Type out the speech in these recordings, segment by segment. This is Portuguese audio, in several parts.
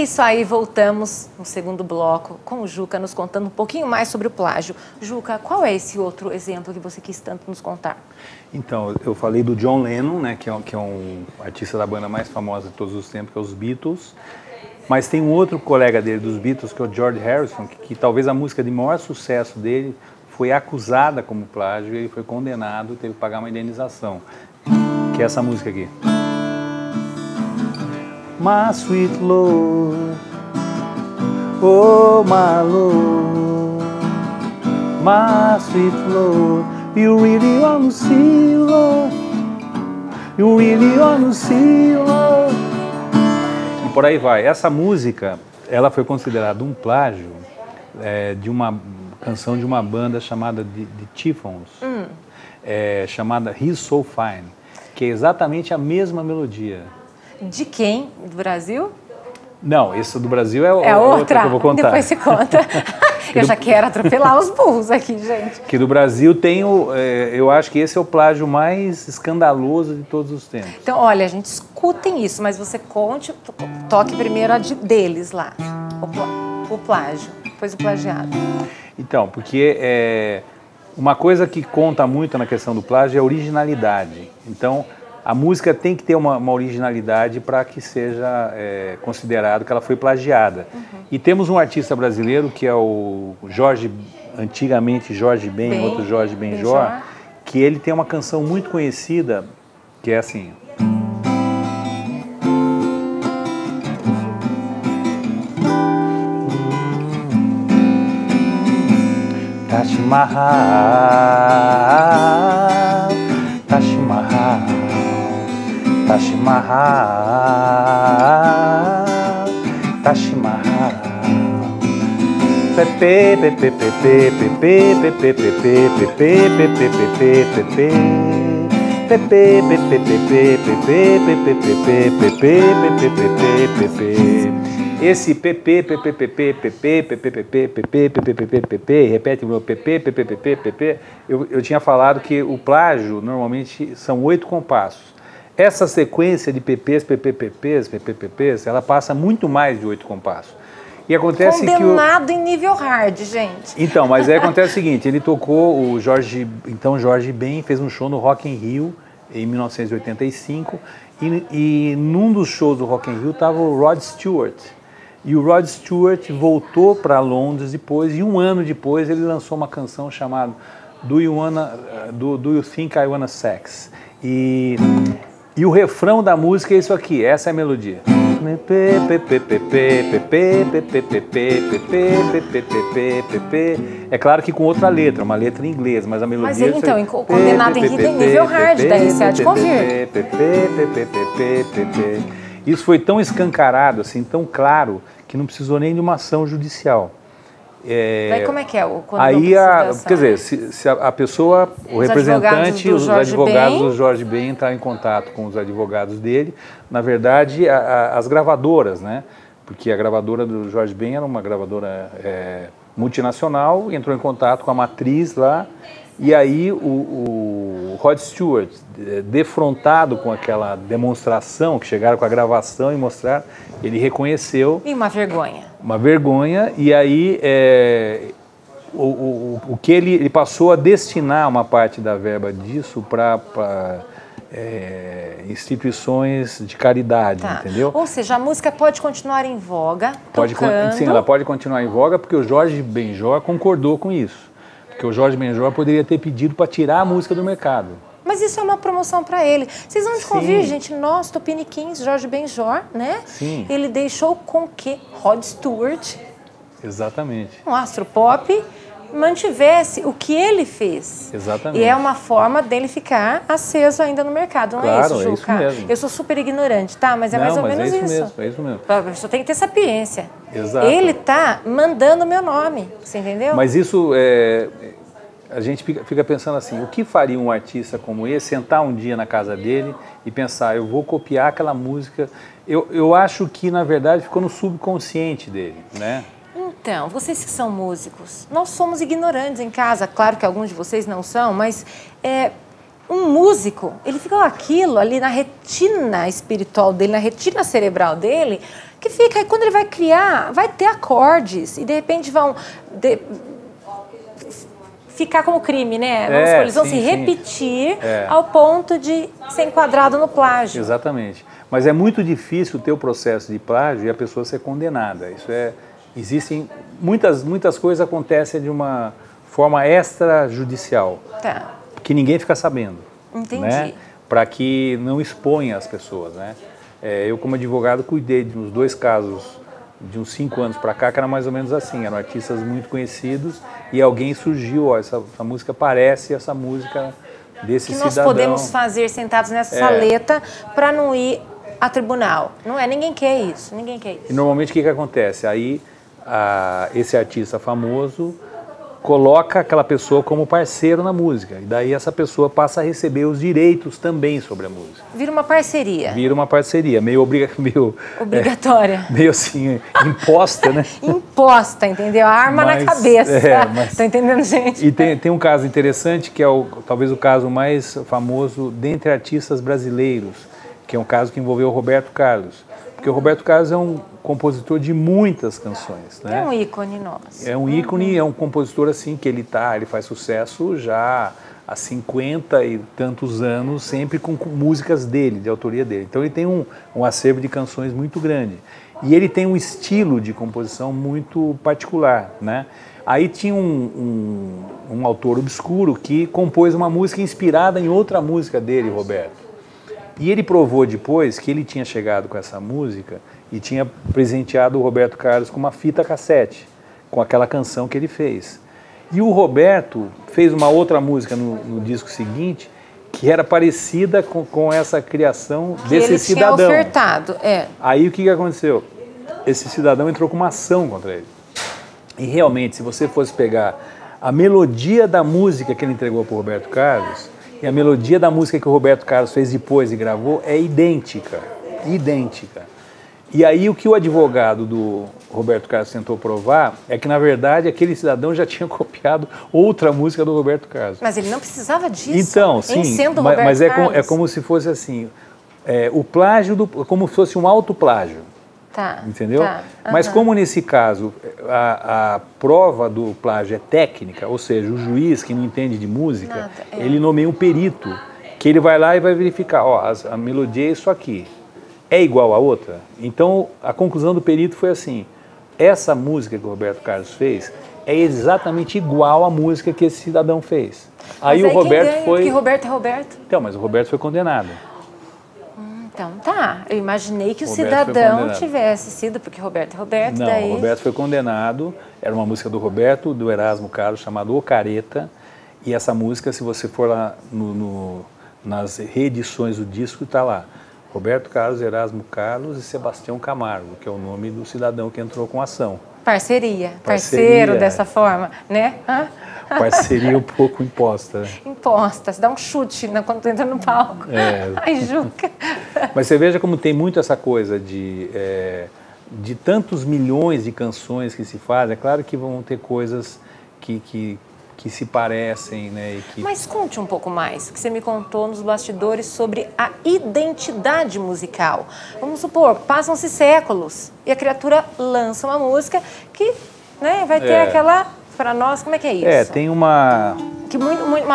isso aí, voltamos no segundo bloco com o Juca nos contando um pouquinho mais sobre o plágio. Juca, qual é esse outro exemplo que você quis tanto nos contar? Então, eu falei do John Lennon, né, que é um artista da banda mais famosa de todos os tempos, que é os Beatles. Mas tem um outro colega dele dos Beatles, que é o George Harrison, que talvez a música de maior sucesso dele foi acusada como plágio e ele foi condenado, teve que pagar uma indenização, que é essa música aqui. My sweet Lord, oh my Lord, my sweet Lord, you really want to see, Lord, you really want to see, Lord. E por aí vai. Essa música, ela foi considerada um plágio de uma canção de uma banda chamada de Chiffons, chamada He's So Fine, que é exatamente a mesma melodia. De quem? Do Brasil? Não, esse do Brasil é outra que eu vou contar. Depois você conta. Eu já quero atropelar os burros aqui, gente. Que do Brasil tem eu acho que esse é o plágio mais escandaloso de todos os tempos. Então, olha, gente, escutem isso, mas você toque primeiro a deles lá, o plágio, depois o plagiado. Então, porque uma coisa que conta muito na questão do plágio é a originalidade. Então, a música tem que ter uma originalidade para que seja considerado que ela foi plagiada. E temos um artista brasileiro que é o antigamente Jorge Ben, outro Jorge Benjor, que ele tem uma canção muito conhecida, que é assim... Taj Mahal, Taj Mahal, Taj Mahal, Taj Mahal. Pepe, pepe, pepe, pepe, pepe, pepe, pepe, pepe, pepe, pepe. Esse PP, repete o meu PP, eu tinha falado que o plágio normalmente são 8 compassos. Essa sequência de PPs, ela passa muito mais de 8 compassos. E acontece Condenado em nível hard, gente. Então, mas aí acontece o seguinte, ele tocou, Jorge Ben fez um show no Rock in Rio em 1985 e num dos shows do Rock in Rio estava o Rod Stewart. E o Rod Stewart voltou para Londres depois, e um ano depois ele lançou uma canção chamada Do You Think I Wanna Sex? E o refrão da música é isso aqui, essa é a melodia. É claro que com outra letra, uma letra em inglês, mas a melodia... Mas ele, então, condenado em nível hard, daí você há de convir. Isso foi tão escancarado, assim, tão claro, que não precisou nem de uma ação judicial. Daí como é que é? Aí, quer dizer, se a pessoa, o representante, os advogados do Jorge Ben entraram em contato com os advogados dele, na verdade, as gravadoras, né? Porque a gravadora do Jorge Ben era uma gravadora multinacional, entrou em contato com a matriz lá, e aí o Rod Stewart, defrontado com aquela demonstração, que chegaram com a gravação e mostraram, ele reconheceu... E uma vergonha. Uma vergonha, e aí o que ele passou a destinar uma parte da verba disso para instituições de caridade, entendeu? Ou seja, a música pode continuar em voga, tocando... Sim, ela pode continuar em voga porque o Jorge Benjor concordou com isso. Porque o Jorge Benjor poderia ter pedido para tirar a música do mercado. Mas isso é uma promoção para ele. Vocês vão descobrir, gente, nós, Tupiniquins, Jorge Benjor, né? Sim. Ele deixou com que Rod Stewart, exatamente, um astro pop, mantivesse o que ele fez. Exatamente. E é uma forma dele ficar aceso ainda no mercado, não é isso, Juca? É isso mesmo. Eu sou super ignorante, tá? Mas é mais ou menos isso. É isso mesmo. A pessoa tem que ter sapiência. Exato. Ele tá mandando o meu nome, você entendeu? Mas isso, a gente fica pensando assim, o que faria um artista como esse sentar um dia na casa dele e pensar, eu vou copiar aquela música? Eu acho que, na verdade, ficou no subconsciente dele, né? Então, vocês que são músicos, nós somos ignorantes em casa, claro que alguns de vocês não são, mas um músico, ele fica com aquilo ali na retina espiritual dele, na retina cerebral dele, que fica, aí quando ele vai criar, vai ter acordes, e de repente vão ficar como crime, né? Vamos supor, eles vão se repetir ao ponto de ser enquadrado no plágio. Exatamente. Mas é muito difícil ter o processo de plágio e a pessoa ser condenada. Existem muitas coisas acontecem de uma forma extrajudicial, que ninguém fica sabendo. Entendi. Né? Para que não exponha as pessoas, né? Eu, como advogado, cuidei de uns 2 casos de uns 5 anos para cá, que era mais ou menos assim, eram artistas muito conhecidos e alguém surgiu, ó, essa música parece essa música desse cidadão. Que nós podemos fazer sentados nessa saleta para não ir a tribunal. Não é, ninguém quer isso, ninguém quer isso. E normalmente o que acontece? Aí esse artista famoso coloca aquela pessoa como parceiro na música. E daí essa pessoa passa a receber os direitos também sobre a música. Vira uma parceria. Vira uma parceria, meio obrigatória. Meio assim, imposta, né? Imposta, entendeu? A arma na cabeça. Tá entendendo, gente? E tem um caso interessante, que é talvez o caso mais famoso dentre artistas brasileiros, que é um caso que envolveu o Roberto Carlos. Porque o Roberto Carlos é um compositor de muitas canções, né? É um ícone nosso. É um ícone, é um compositor assim que ele faz sucesso já há 50 e tantos anos, sempre com músicas dele, de autoria dele. Então ele tem um acervo de canções muito grande. E ele tem um estilo de composição muito particular, né? Aí tinha um autor obscuro que compôs uma música inspirada em outra música dele, Roberto. E ele provou depois que ele tinha chegado com essa música e tinha presenteado o Roberto Carlos com uma fita cassete, com aquela canção que ele fez. E o Roberto fez uma outra música no disco seguinte, que era parecida com essa criação desse cidadão. Que ele tinha ofertado, Aí o que aconteceu? Esse cidadão entrou com uma ação contra ele. E realmente, se você fosse pegar a melodia da música que ele entregou para o Roberto Carlos, e a melodia da música que o Roberto Carlos fez depois e gravou é idêntica, idêntica. E aí o que o advogado do Roberto Carlos tentou provar é que, na verdade, aquele cidadão já tinha copiado outra música do Roberto Carlos. Mas ele não precisava disso. Então, sim, sendo mas Roberto é como se fosse assim, o plágio, como se fosse um autoplágio. Tá. Entendeu? Tá. Mas como nesse caso a prova do plágio é técnica, ou seja, o juiz que não entende de música, ele nomeia um perito, que ele vai lá e vai verificar, ó, a melodia é isso aqui, é igual a outra? Então a conclusão do perito foi assim, essa música que o Roberto Carlos fez é exatamente igual à música que esse cidadão fez. Aí o Roberto quem ganha? Porque Roberto é Roberto. Então, mas o Roberto foi condenado. Então tá, eu imaginei que o cidadão tivesse sido, porque Roberto é Roberto. Não, daí... o Roberto foi condenado, era uma música do Roberto, do Erasmo Carlos, chamada O Careta, e essa música, se você for lá nas reedições do disco, está lá, Roberto Carlos, Erasmo Carlos e Sebastião Camargo, que é o nome do cidadão que entrou com a ação. Parceiro dessa forma, né? Parceria um pouco imposta. Imposta, você dá um chute quando tu entra no palco. Ai, Juca. Mas você veja como tem muito essa coisa de tantos milhões de canções que se fazem. É claro que vão ter coisas que se parecem, né? Mas conte um pouco mais, o que você me contou nos bastidores sobre a identidade musical. Vamos supor, passam-se séculos e a criatura lança uma música que, né, vai ter aquela... Para nós, como é que é isso? Tem uma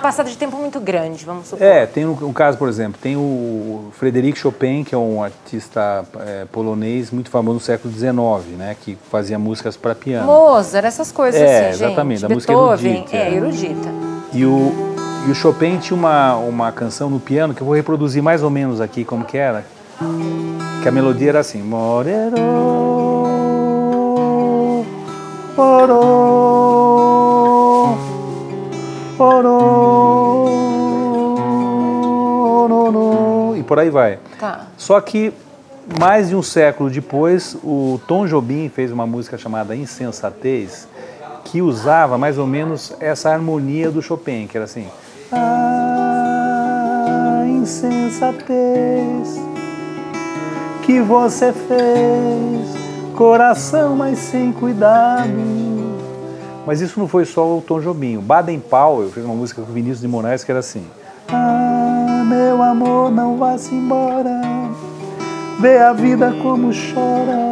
passada de tempo muito grande, vamos supor. Tem um caso, por exemplo, tem o Frédéric Chopin, que é um artista polonês muito famoso no século XIX, né, que fazia músicas para piano. Mozart, essas coisas assim, exatamente, gente. A música Beethoven, erudita. E o Chopin tinha uma canção no piano, que eu vou reproduzir mais ou menos aqui como que era, que a melodia era assim, Morero, Morero, e por aí vai. Tá. Só que mais de um século depois, o Tom Jobim fez uma música chamada Insensatez, que usava mais ou menos essa harmonia do Chopin, que era assim: ah, insensatez que você fez, coração, mas sem cuidado. Mas isso não foi só o Tom Jobim. O Baden Powell fez uma música com o Vinícius de Moraes que era assim: ah, meu amor, não vá-se embora. Vê a vida como chora,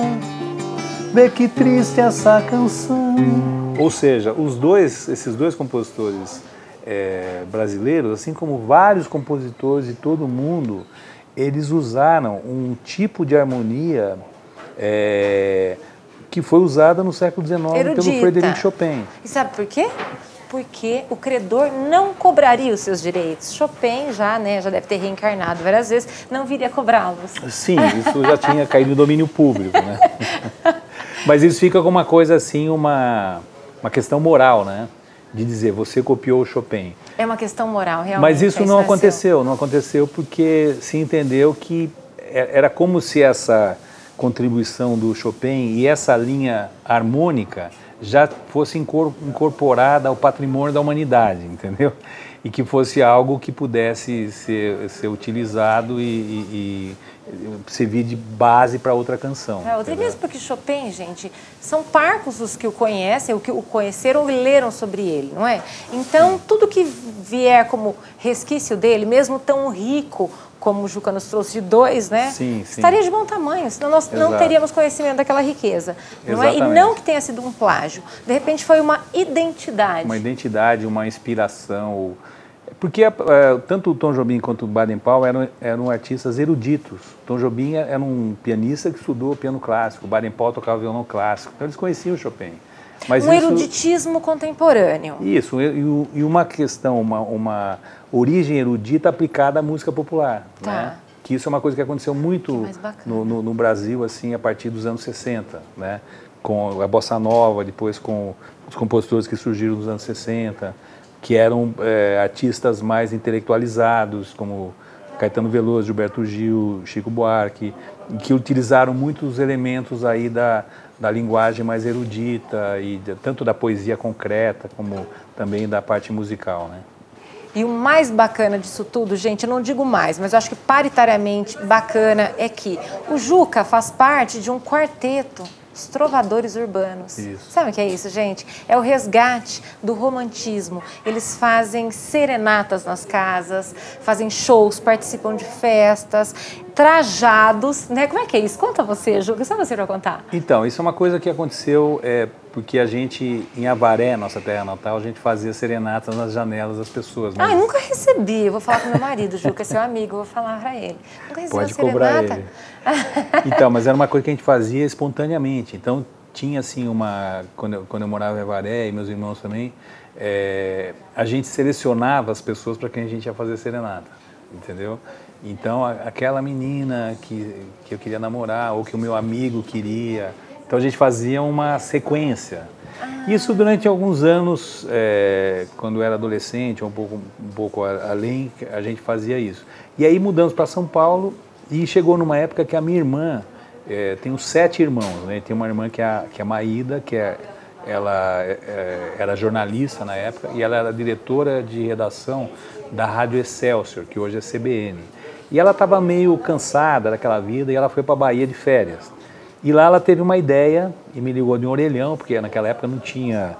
vê que triste essa canção. Ou seja, esses dois compositores brasileiros, assim como vários compositores de todo o mundo, eles usaram um tipo de harmonia que foi usada no século XIX pelo Frédéric Chopin. E sabe por quê? Porque o credor não cobraria os seus direitos. Chopin já deve ter reencarnado várias vezes, não viria cobrá-los. Sim, isso já tinha caído no domínio público, né? Mas isso fica com uma coisa assim, uma questão moral, né? De dizer, você copiou o Chopin. É uma questão moral, realmente. Mas isso não aconteceu porque se entendeu que era como se essa contribuição do Chopin e essa linha harmônica já fosse incorporada ao patrimônio da humanidade, entendeu? E que fosse algo que pudesse ser utilizado e servir de base para outra canção. E mesmo porque Chopin, gente, são parcos os que o conhecem, o que o conheceram e leram sobre ele, não é? Então, tudo que vier como resquício dele, mesmo tão rico como o Juca nos trouxe de dois, né? Sim. Estaria de bom tamanho, senão nós não teríamos conhecimento daquela riqueza. Não é? E não que tenha sido um plágio. De repente foi uma identidade. Uma identidade, uma inspiração. Porque tanto o Tom Jobim quanto o Baden-Powell eram artistas eruditos. Tom Jobim era um pianista que estudou piano clássico, o Baden-Powell tocava violão clássico. Então eles conheciam o Chopin. Mas eruditismo contemporâneo. Isso, e uma questão, uma origem erudita aplicada à música popular. Tá. Né? Que isso é uma coisa que aconteceu muito no Brasil, assim, a partir dos anos 60, né? Com a Bossa Nova, depois com os compositores que surgiram nos anos 60, que eram artistas mais intelectualizados, como Caetano Veloso, Gilberto Gil, Chico Buarque, que utilizaram muitos elementos aí da linguagem mais erudita, tanto da poesia concreta, como também da parte musical, né? E o mais bacana disso tudo, gente, eu não digo mais, mas eu acho que paritariamente bacana é que o Juca faz parte de um quarteto, os trovadores urbanos. Isso. Sabe o que é isso, gente? É o resgate do romantismo. Eles fazem serenatas nas casas, fazem shows, participam de festas, trajados, né? Como é que é isso? Conta você, Juca, só você vai contar. Então, isso é uma coisa que aconteceu porque a gente, em Avaré, nossa terra natal, a gente fazia serenatas nas janelas das pessoas. Mas... eu nunca recebi. Eu vou falar com meu marido, Juca, é seu amigo, eu vou falar pra ele. Nunca recebi Pode cobrar ele. Então, mas era uma coisa que a gente fazia espontaneamente. Então, tinha assim quando eu morava em Avaré e meus irmãos também, a gente selecionava as pessoas para quem a gente ia fazer serenata, entendeu? Então, aquela menina que eu queria namorar, ou que o meu amigo queria. Então, a gente fazia uma sequência. Isso durante alguns anos, quando eu era adolescente, um pouco além, a gente fazia isso. E aí mudamos para São Paulo e chegou numa época que a minha irmã, tenho 7 irmãos, né? Tem uma irmã que é a Maída, ela era jornalista na época e ela era diretora de redação da Rádio Excelsior, que hoje é CBN. E ela estava meio cansada daquela vida e ela foi para a Bahia de férias. E lá ela teve uma ideia e me ligou de um orelhão, porque naquela época não tinha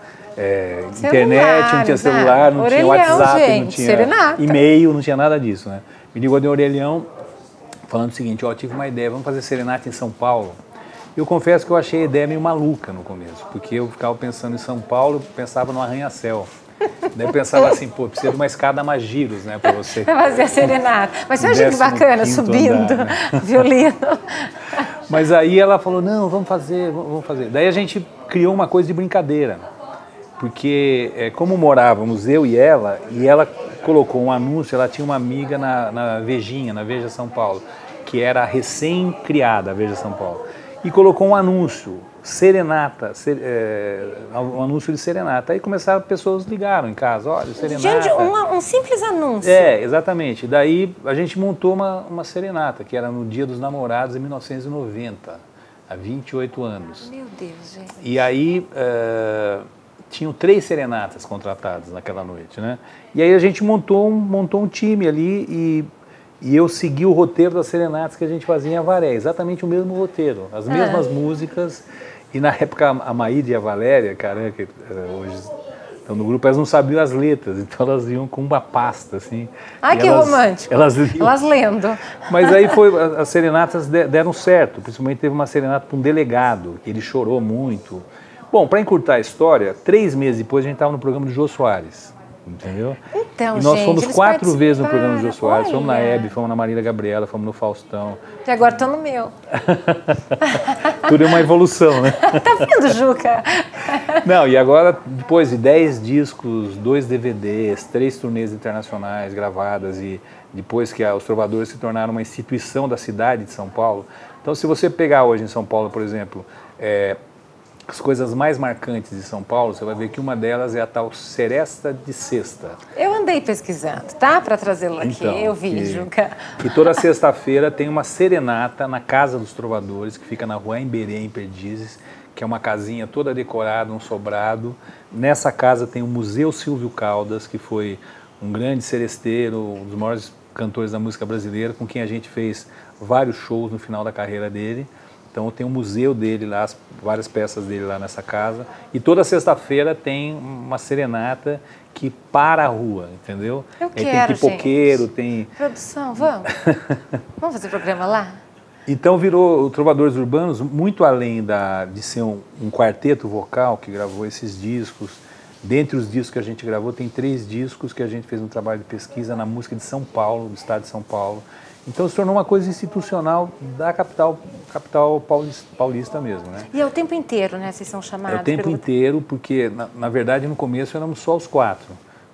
internet, não tinha celular, não tinha WhatsApp, gente, não tinha e-mail, não tinha nada disso, né? Me ligou de um orelhão falando o seguinte, eu tive uma ideia, vamos fazer serenata em São Paulo. Eu confesso que eu achei a ideia meio maluca no começo, porque eu ficava pensando em São Paulo, eu pensava no arranha-céu. Daí eu pensava assim, precisa de uma escada mais giros, né, para você. Vai fazer a serenata. Mas você acha que bacana, subindo, andar, né? Violino. Mas aí ela falou, não, vamos fazer. Daí a gente criou uma coisa de brincadeira, porque como morávamos eu e ela colocou um anúncio, ela tinha uma amiga na Vejinha, na Veja São Paulo, que era recém-criada, a Veja São Paulo, e colocou um anúncio, serenata, um anúncio de serenata. Aí começaram, pessoas ligaram em casa, olha, serenata. Gente, um simples anúncio. Exatamente. Daí a gente montou uma serenata, que era no Dia dos Namorados, em 1990, há 28 anos. Meu Deus, gente. E aí tinham 3 serenatas contratadas naquela noite, né? E aí a gente montou um time ali e eu segui o roteiro das serenatas que a gente fazia em Avaré, exatamente o mesmo roteiro, as mesmas músicas. E na época a Maída e a Valéria, cara, que hoje Então, no grupo, elas não sabiam as letras, então elas iam com uma pasta, assim. Ai, que romântico. Elas lendo. Mas aí as serenatas deram certo, principalmente teve uma serenata para um delegado, que ele chorou muito. Bom, para encurtar a história, 3 meses depois a gente estava no programa do Jô Soares, entendeu? Então, e nós gente, fomos 4 vezes no programa do Jô Soares, olha. Fomos na Hebe, fomos na Marília Gabriela, fomos no Faustão. E agora estou no meu. Tudo é uma evolução, né? Tá vendo, Juca? Não, e agora, depois de 10 discos, 2 DVDs, 3 turnês internacionais gravadas e depois que os Trovadores se tornaram uma instituição da cidade de São Paulo. Então, se você pegar hoje em São Paulo, por exemplo, as coisas mais marcantes de São Paulo, você vai ver que uma delas é a tal Seresta de Sexta. Eu andei pesquisando, tá? Para trazê-lo aqui, então, eu vi, Juca. Que toda sexta-feira tem uma serenata na Casa dos Trovadores, que fica na rua Emberê, em Perdizes, que é uma casinha toda decorada, um sobrado. Nessa casa tem o Museu Silvio Caldas, que foi um grande seresteiro, um dos maiores cantores da música brasileira, com quem a gente fez vários shows no final da carreira dele. Então tem um museu dele lá, várias peças dele lá nessa casa. E toda sexta-feira tem uma serenata que para a rua, entendeu? Eu quero, tem pipoqueiro, gente. Tem... Produção, vamos? Vamos fazer programa lá? Então virou o Trovadores Urbanos, muito além de ser um quarteto vocal que gravou esses discos. Dentre os discos que a gente gravou, tem 3 discos que a gente fez um trabalho de pesquisa na música de São Paulo, do estado de São Paulo. Então se tornou uma coisa institucional da capital paulista mesmo, né? E é o tempo inteiro, né? Vocês são chamados? É o tempo inteiro, porque na verdade no começo éramos só os 4,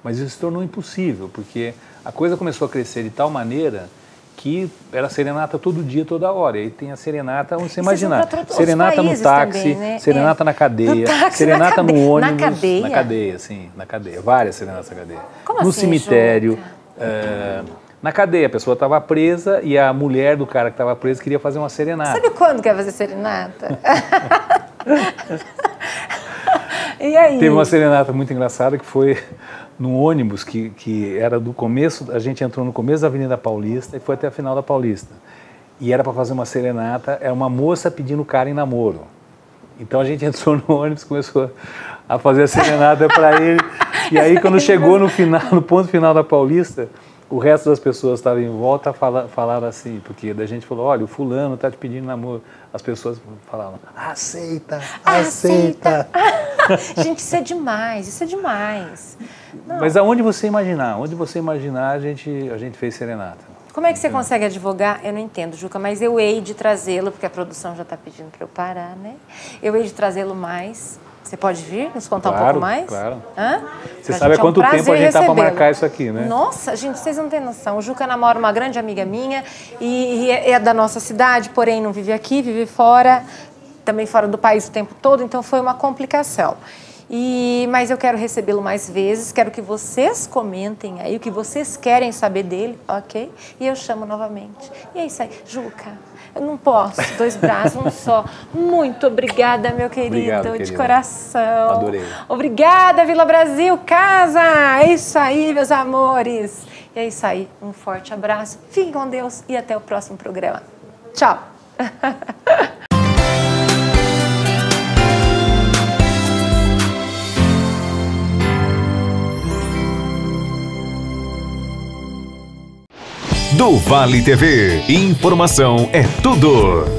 mas isso se tornou impossível, porque a coisa começou a crescer de tal maneira que era serenata todo dia, toda hora. E aí tem a serenata onde você imaginar. Serenata no táxi, também, né? Serenata na cadeia, táxi, serenata no ônibus. Na cadeia? Na cadeia, sim, na cadeia. Várias serenatas na cadeia. Como no assim, cemitério. Na cadeia, a pessoa estava presa e a mulher do cara que estava preso queria fazer uma serenata. Sabe quando quer fazer serenata? E aí? Teve uma serenata muito engraçada que foi num ônibus que era do começo, a gente entrou no começo da Avenida Paulista e foi até a final da Paulista. E era para fazer uma serenata, era uma moça pedindo o cara em namoro. Então a gente entrou no ônibus, começou a fazer a serenata para ele. E aí quando chegou no final, no ponto final da Paulista, o resto das pessoas que estavam em volta falaram assim, porque da gente falou, olha, o fulano está te pedindo namoro. As pessoas falavam, aceita, aceita. Gente, isso é demais, isso é demais. Não. Mas onde você imaginar, a gente fez serenata. Como é que você consegue advogar? Eu não entendo, Juca, mas eu hei de trazê-lo, porque a produção já está pedindo para eu parar, né? Eu hei de trazê-lo mais. Você pode vir nos contar um pouco mais? Claro. Hã? Você sabe há quanto tempo a gente está para marcar isso aqui, né? Nossa, gente, vocês não têm noção. O Juca namora uma grande amiga minha e é da nossa cidade, porém não vive aqui, vive fora, também fora do país o tempo todo, então foi uma complicação. Mas eu quero recebê-lo mais vezes, quero que vocês comentem aí o que vocês querem saber dele, ok? E eu chamo novamente. E é isso aí. Juca, eu não posso, 2 braços, um só. Muito obrigada, meu querido, Obrigado, de coração. Adorei. Obrigada, Vila Brasil, casa! É isso aí, meus amores. E é isso aí, um forte abraço, fiquem com Deus e até o próximo programa. Tchau! Do Vale TV, informação é tudo.